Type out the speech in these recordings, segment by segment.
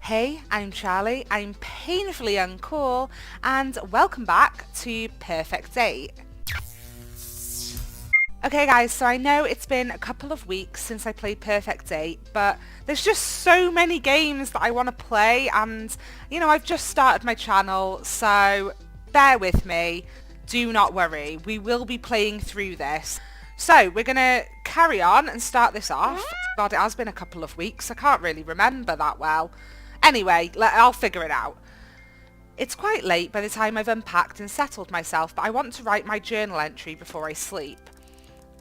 Hey, I'm Charlie, I'm painfully uncool, and welcome back to Purrfect Date. Okay guys, so I know it's been a couple of weeks since I played Purrfect Date, but there's just so many games that I want to play, and I've just started my channel, so bear with me. Do not worry, we will be playing through this. So we're going to carry on and start this off. God, it has been a couple of weeks, I can't really remember that well. Anyway, I'll figure it out. It's quite late by the time I've unpacked and settled myself, but I want to write my journal entry before I sleep.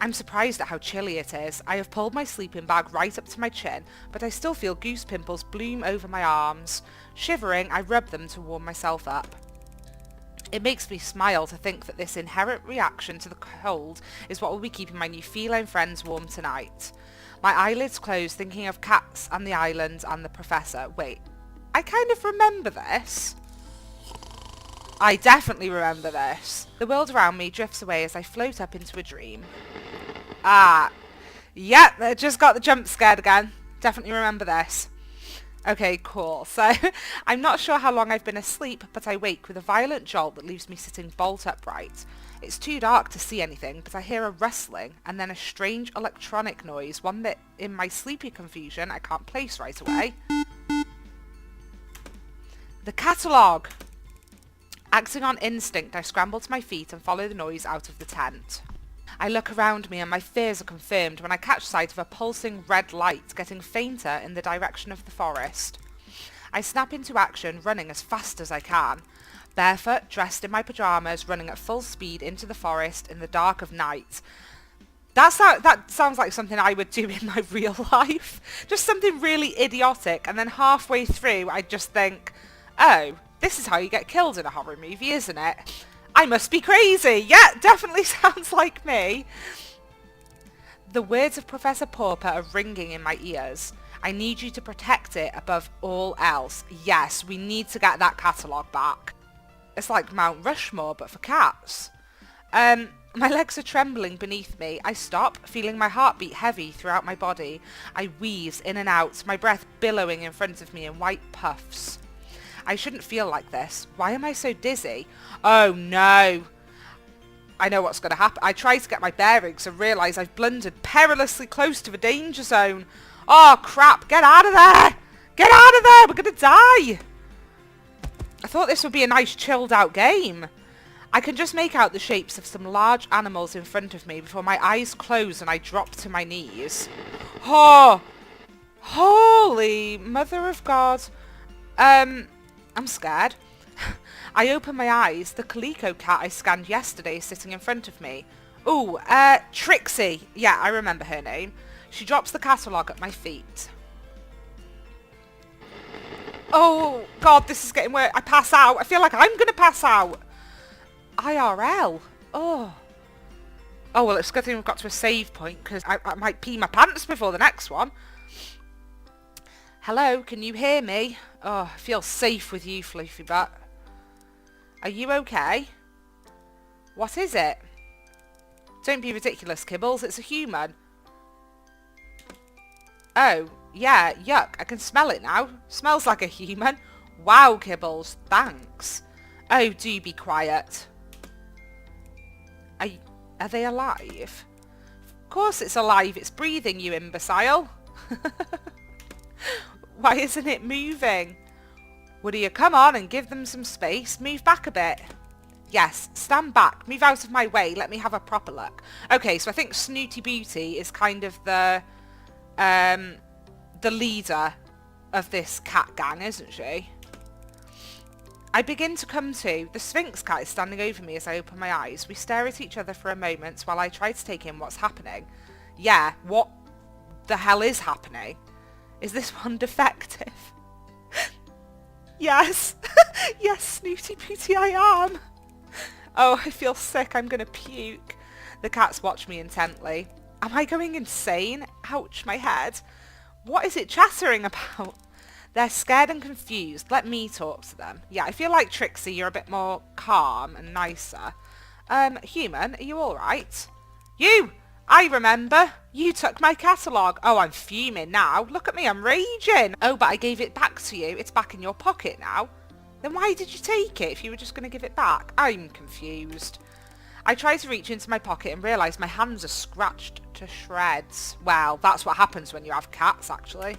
I'm surprised at how chilly it is. I have pulled my sleeping bag right up to my chin, but I still feel goose pimples bloom over my arms. Shivering, I rub them to warm myself up. It makes me smile to think that this inherent reaction to the cold is what will be keeping my new feline friends warm tonight. My eyelids close, thinking of cats and the island and the professor. Wait, I kind of remember this. I definitely remember this. The world around me drifts away as I float up into a dream. Yep, I just got the jump scared again. Definitely remember this. Okay, cool. So, I'm not sure how long I've been asleep, but I wake with a violent jolt that leaves me sitting bolt upright. It's too dark to see anything, but I hear a rustling and then a strange electronic noise, one that, in my sleepy confusion, I can't place right away. The catalogue! Acting on instinct, I scramble to my feet and follow the noise out of the tent. I look around me and my fears are confirmed when I catch sight of a pulsing red light getting fainter in the direction of the forest. I snap into action, running as fast as I can. Barefoot, dressed in my pyjamas, running at full speed into the forest in the dark of night. That sounds like something I would do in my real life. Just something really idiotic, and then halfway through I just think, oh, this is how you get killed in a horror movie, isn't it? I must be crazy. Yeah, definitely sounds like me. The words of Professor Pauper are ringing in my ears. I need you to protect it above all else. Yes, we need to get that catalogue back. It's like Mount Rushmore, but for cats. My legs are trembling beneath me. I stop, feeling my heartbeat heavy throughout my body. I wheeze in and out, my breath billowing in front of me in white puffs. I shouldn't feel like this. Why am I so dizzy? Oh no. I know what's going to happen. I try to get my bearings and realise I've blundered perilously close to the danger zone. Oh crap, get out of there! Get out of there, we're going to die! I thought this would be a nice chilled out game. I can just make out the shapes of some large animals in front of me before my eyes close and I drop to my knees. Oh! Holy Mother of God. I'm scared. I open my eyes. The calico cat I scanned yesterday is sitting in front of me. Ooh, Trixie. Yeah, I remember her name. She drops the catalogue at my feet. Oh, God, this is getting worse. I pass out. I feel like I'm going to pass out. IRL. Oh. Oh, well, it's a good thing we've got to a save point, because I might pee my pants before the next one. Hello, can you hear me? Oh, I feel safe with you, Floofy Butt. Are you okay? What is it? Don't be ridiculous, Kibbles. It's a human. Oh, yeah, yuck. I can smell it now. Smells like a human. Wow, Kibbles. Thanks. Oh, do be quiet. Are they alive? Of course it's alive. It's breathing, you imbecile. Why isn't it moving? Would you come on and give them some space? Move back a bit. Yes, stand back. Move out of my way. Let me have a proper look. Okay, so I think Snooty Booty is kind of the leader of this cat gang, isn't she? I begin to come to. The Sphinx cat is standing over me as I open my eyes. We stare at each other for a moment while I try to take in what's happening. Yeah, what the hell is happening? Is this one defective? Yes. Yes, Snooty Booty, I am. Oh, I feel sick. I'm going to puke. The cats watch me intently. Am I going insane? Ouch, my head. What is it chattering about? They're scared and confused. Let me talk to them. Yeah, I feel like Trixie, you're a bit more calm and nicer. Human, are you alright? You! I remember. You took my catalogue. Oh, I'm fuming now. Look at me, I'm raging. Oh, but I gave it back to you. It's back in your pocket now. Then why did you take it if you were just going to give it back? I'm confused. I tried to reach into my pocket and realised my hands are scratched to shreds. Well, that's what happens when you have cats, actually.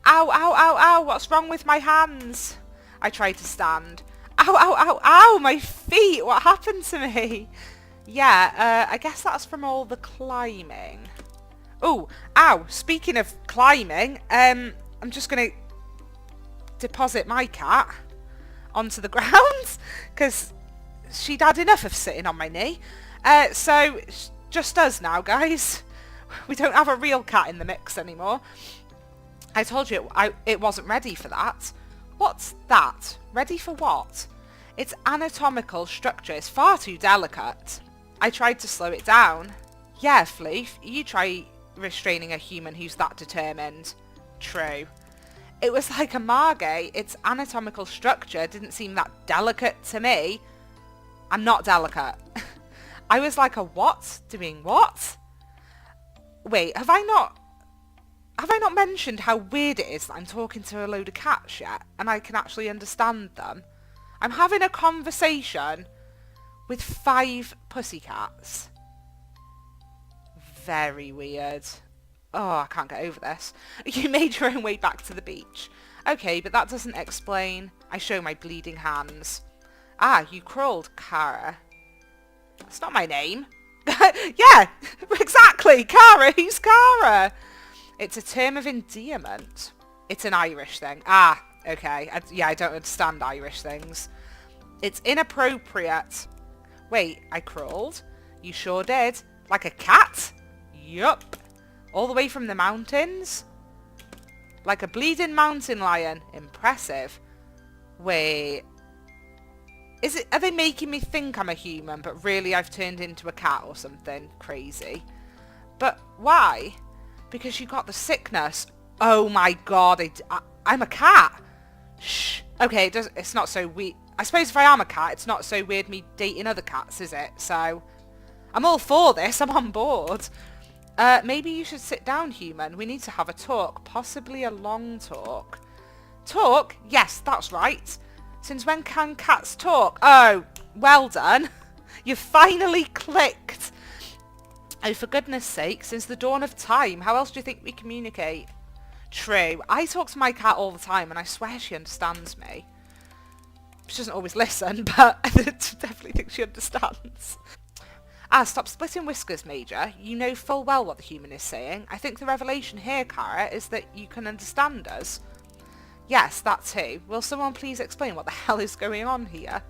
Ow, ow, ow, ow, what's wrong with my hands? I tried to stand. Ow, ow, ow, ow, my feet, what happened to me? Yeah, I guess that's from all the climbing. Oh, ow, speaking of climbing, I'm just going to deposit my cat onto the ground, because she'd had enough of sitting on my knee. So, just us now, guys. We don't have a real cat in the mix anymore. I told you it wasn't ready for that. What's that? Ready for what? Its anatomical structure is far too delicate. I tried to slow it down. Yeah, Fleef, you try restraining a human who's that determined. True. It was like a margay. Its anatomical structure didn't seem that delicate to me. I'm not delicate. I was like a what? Doing what? Wait, have I not mentioned how weird it is that I'm talking to a load of cats yet, and I can actually understand them? I'm having a conversation with 5 pussycats. Very weird. Oh, I can't get over this. You made your own way back to the beach. Okay, but that doesn't explain. I show my bleeding hands. Ah, you crawled, Cara. It's not my name. Yeah, exactly. Cara, who's Cara? It's a term of endearment. It's an Irish thing. Ah, okay. I don't understand Irish things. It's inappropriate. Wait, I crawled? You sure did. Like a cat? Yup. All the way from the mountains? Like a bleeding mountain lion. Impressive. Wait. Are they making me think I'm a human, but really I've turned into a cat or something crazy? But why? Because you got the sickness. Oh my god, I'm a cat. Shh. Okay, it's not so weird. I suppose if I am a cat, it's not so weird me dating other cats, is it? So, I'm all for this. I'm on board. Maybe you should sit down, human. We need to have a talk. Possibly a long talk. Talk? Yes, that's right. Since when can cats talk? Oh, well done. You finally clicked. Oh, for goodness sake, since the dawn of time, how else do you think we communicate? True. I talk to my cat all the time, and I swear she understands me. She doesn't always listen, but I definitely think she understands. Ah, stop splitting whiskers, Major. You know full well what the human is saying. I think the revelation here, Cara, is that you can understand us. Yes, that too. Will someone please explain what the hell is going on here?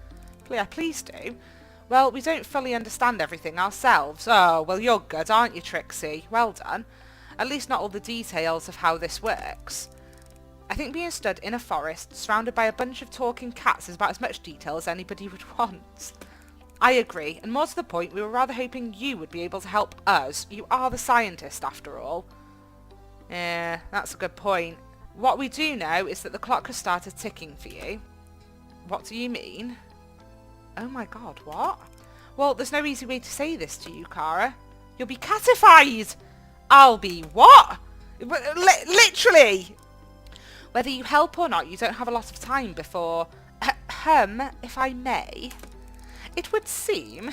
Yeah, please do. Well, we don't fully understand everything ourselves. Oh, well, you're good, aren't you, Trixie? Well done. At least not all the details of how this works. I think being stood in a forest, surrounded by a bunch of talking cats, is about as much detail as anybody would want. I agree, and more to the point, we were rather hoping you would be able to help us. You are the scientist, after all. Yeah, that's a good point. What we do know is that the clock has started ticking for you. What do you mean? Oh my god, what? Well, there's no easy way to say this to you, Cara. You'll be catified! I'll be what? Literally! Whether you help or not, you don't have a lot of time before... if I may... It would seem,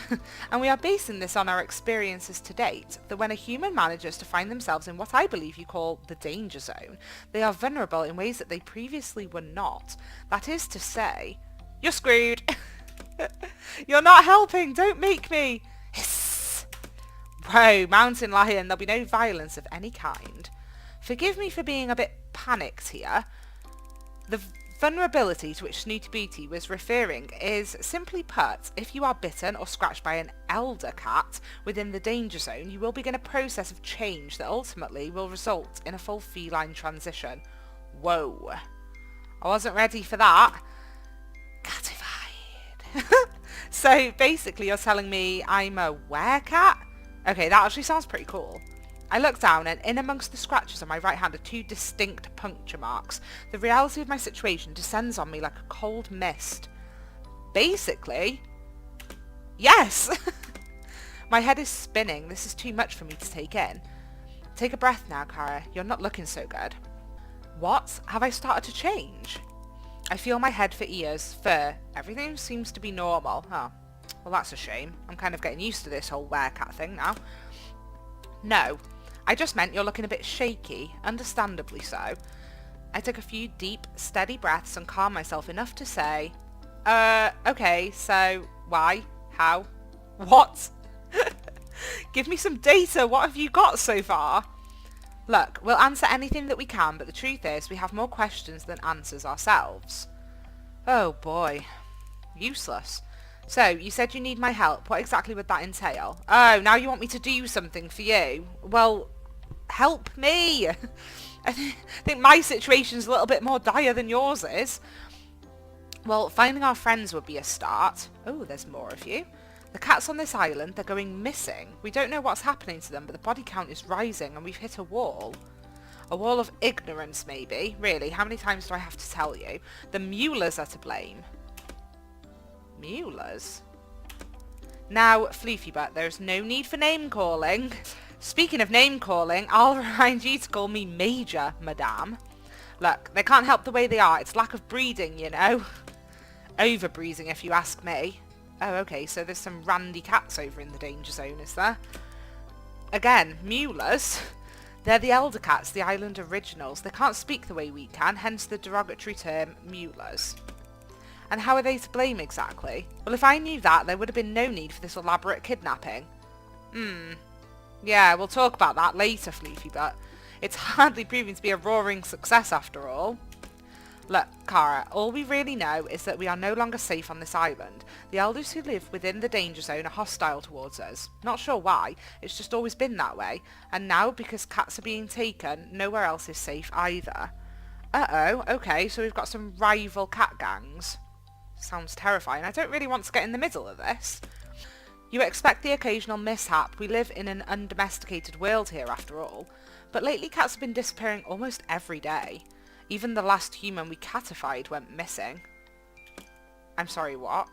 and we are basing this on our experiences to date, that when a human manages to find themselves in what I believe you call the danger zone, they are vulnerable in ways that they previously were not. That is to say, you're screwed. You're not helping, don't make me. Hiss. Whoa, mountain lion, there'll be no violence of any kind. Forgive me for being a bit panicked here. The vulnerability to which Snooty Booty was referring is, simply put, if you are bitten or scratched by an elder cat within the danger zone, you will begin a process of change that ultimately will result in a full feline transition. Whoa. I wasn't ready for that. Catified. So basically you're telling me I'm a werecat? Okay, that actually sounds pretty cool. I look down and in amongst the scratches on my right hand are 2 distinct puncture marks. The reality of my situation descends on me like a cold mist. Basically, yes! My head is spinning. This is too much for me to take in. Take a breath now, Cara. You're not looking so good. What? Have I started to change? I feel my head for ears, fur. Everything seems to be normal. Oh, well that's a shame. I'm kind of getting used to this whole werecat thing now. No, I just meant you're looking a bit shaky, understandably so. I took a few deep, steady breaths and calmed myself enough to say, okay, so why? How? What? Give me some data. What have you got so far? Look, we'll answer anything that we can, but the truth is we have more questions than answers ourselves. Oh boy. Useless. So, you said you need my help. What exactly would that entail? Oh, now you want me to do something for you? Well, help me. I think my situation's a little bit more dire than yours is. Well, finding our friends would be a start. Oh, there's more of you. The cats on this island, they're going missing. We don't know what's happening to them, but the body count is rising and we've hit a wall. A wall of ignorance, maybe. Really, how many times do I have to tell you? The Muellers are to blame. Muellers? Now, Floofybutt, there's no need for name-calling. Speaking of name-calling, I'll remind you to call me Major, madame. Look, they can't help the way they are. It's lack of breeding, you know. Over-breeding, if you ask me. Oh, okay, so there's some randy cats over in the danger zone, is there? Again, Muellers. They're the elder cats, the island originals. They can't speak the way we can, hence the derogatory term Muellers. And how are they to blame exactly? Well, if I knew that, there would have been no need for this elaborate kidnapping. Yeah, we'll talk about that later, Floofybutt. It's hardly proving to be a roaring success after all. Look, Cara, all we really know is that we are no longer safe on this island. The elders who live within the danger zone are hostile towards us. Not sure why, it's just always been that way. And now, because cats are being taken, nowhere else is safe either. Uh-oh, okay, so we've got some rival cat gangs. Sounds terrifying. I don't really want to get in the middle of this. You expect the occasional mishap. We live in an undomesticated world here, after all. But lately cats have been disappearing almost every day. Even the last human we catified went missing. I'm sorry, what?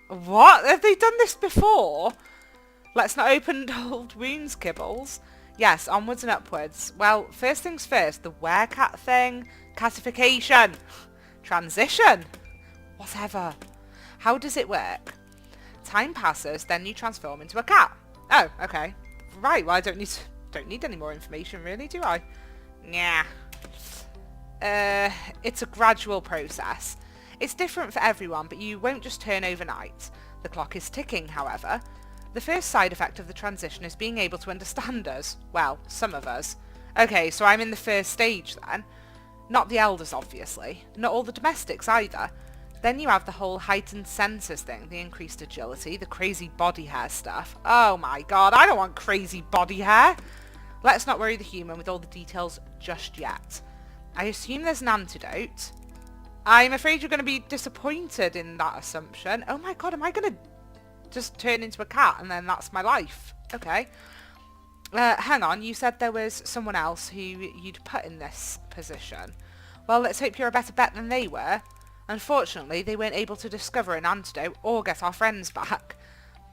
What? Have they done this before? Let's not open old wounds, Kibbles. Yes, onwards and upwards. Well, first things first, the werecat thing. Catification. Transition. Whatever. How does it work? Time passes, then you transform into a cat. Oh, okay. Right, well I don't need any more information really, do I? Nah. It's a gradual process. It's different for everyone, but you won't just turn overnight. The clock is ticking, however. The first side effect of the transition is being able to understand us. Well, some of us. Okay, so I'm in the first stage then. Not the elders, obviously. Not all the domestics either. Then you have the whole heightened senses thing, the increased agility, the crazy body hair stuff. Oh my god, I don't want crazy body hair. Let's not worry the human with all the details just yet. I assume there's an antidote. I'm afraid you're going to be disappointed in that assumption. Oh my god, am I going to just turn into a cat and then that's my life? Okay. Hang on, you said there was someone else who you'd put in this position. Well, let's hope you're a better bet than they were. Unfortunately, they weren't able to discover an antidote or get our friends back.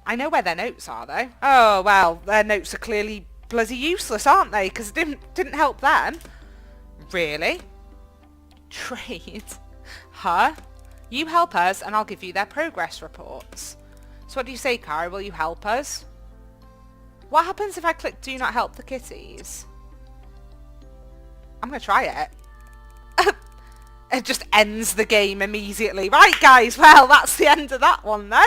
I know where their notes are, though. Oh, well, their notes are clearly bloody useless, aren't they? Because it didn't help them. Really? Trade? Huh? You help us and I'll give you their progress reports. So what do you say, Cara? Will you help us? What happens if I click do not help the kitties? I'm going to try it. It just ends the game immediately. Right, guys, well, that's the end of that one then.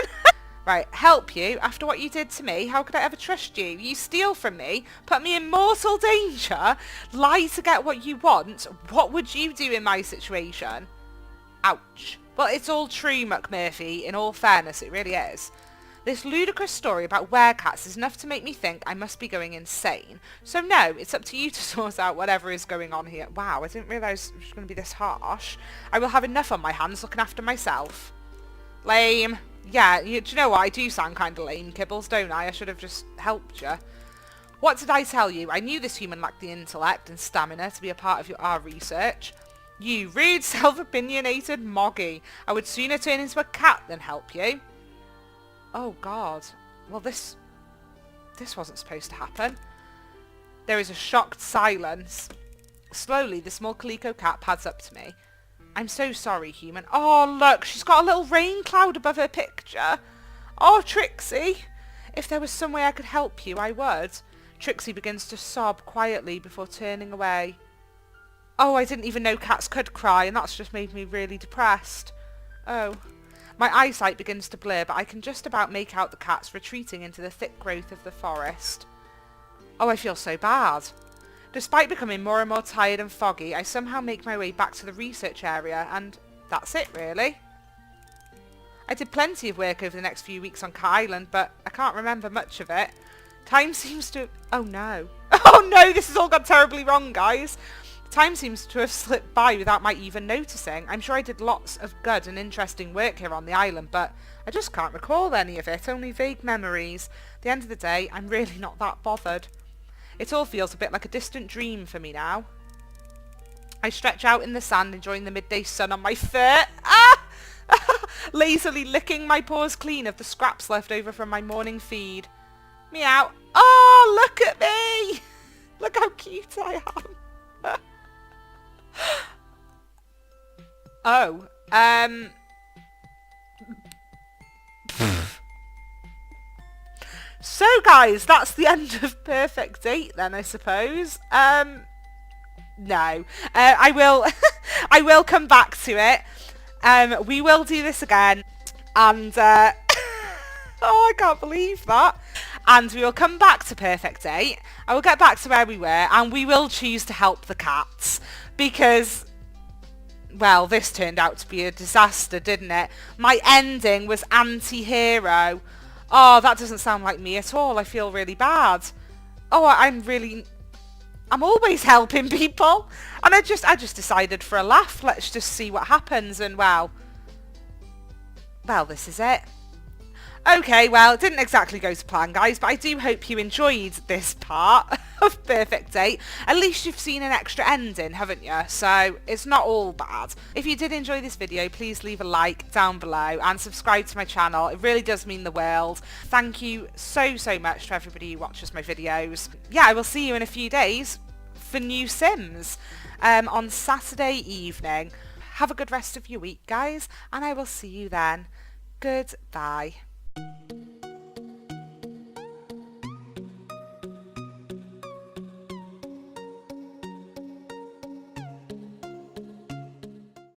Right, help you? After what you did to me, how could I ever trust you? You steal from me, put me in mortal danger, lie to get what you want. What would you do in my situation? Ouch. Well, it's all true, McMurphy. In all fairness, it really is. This ludicrous story about werecats is enough to make me think I must be going insane. So no, it's up to you to sort out whatever is going on here. Wow, I didn't realise it was going to be this harsh. I will have enough on my hands looking after myself. Lame. Yeah, do you know what? I do sound kind of lame, Kibbles, don't I? I should have just helped you. What did I tell you? I knew this human lacked the intellect and stamina to be a part of our research. You rude, self-opinionated moggy. I would sooner turn into a cat than help you. Oh, God. Well, this This wasn't supposed to happen. There is a shocked silence. Slowly, the small calico cat pads up to me. I'm so sorry, human. Oh, look, she's got a little rain cloud above her picture. Oh, Trixie. If there was some way I could help you, I would. Trixie begins to sob quietly before turning away. Oh, I didn't even know cats could cry, and that's just made me really depressed. Oh. My eyesight begins to blur, but I can just about make out the cats retreating into the thick growth of the forest. Oh, I feel so bad. Despite becoming more and more tired and foggy, I somehow make my way back to the research area, and that's it, really. I did plenty of work over the next few weeks on Cat Island, but I can't remember much of it. Time seems to... Oh, no. Oh, no, this has all gone terribly wrong, guys. Time seems to have slipped by without my even noticing. I'm sure I did lots of good and interesting work here on the island, but I just can't recall any of it, only vague memories. At the end of the day, I'm really not that bothered. It all feels a bit like a distant dream for me now. I stretch out in the sand, enjoying the midday sun on my foot. Ah! Lazily licking my paws clean of the scraps left over from my morning feed. Meow. Oh, look at me! Look how cute I am. Oh, so guys, that's the end of Purrfect Date then, I suppose. No. I will I will come back to it. We will do this again, and oh, I can't believe that. And we will come back to Purrfect Date. I will get back to where we were, and we will choose to help the cats, because, well, this turned out to be a disaster, didn't it? My ending was anti-hero. Oh, that doesn't sound like me at all. I feel really bad. Oh, I'm always helping people. And I just decided for a laugh, let's just see what happens. And well, this is it. Okay, well, it didn't exactly go to plan, guys, but I do hope you enjoyed this part of Purrfect Date. At least you've seen an extra ending, haven't you? So it's not all bad. If you did enjoy this video, please leave a like down below and subscribe to my channel. It really does mean the world. Thank you so much to everybody who watches my videos. Yeah, I will see you in a few days for new Sims on Saturday evening. Have a good rest of your week, guys, and I will see you then. Goodbye.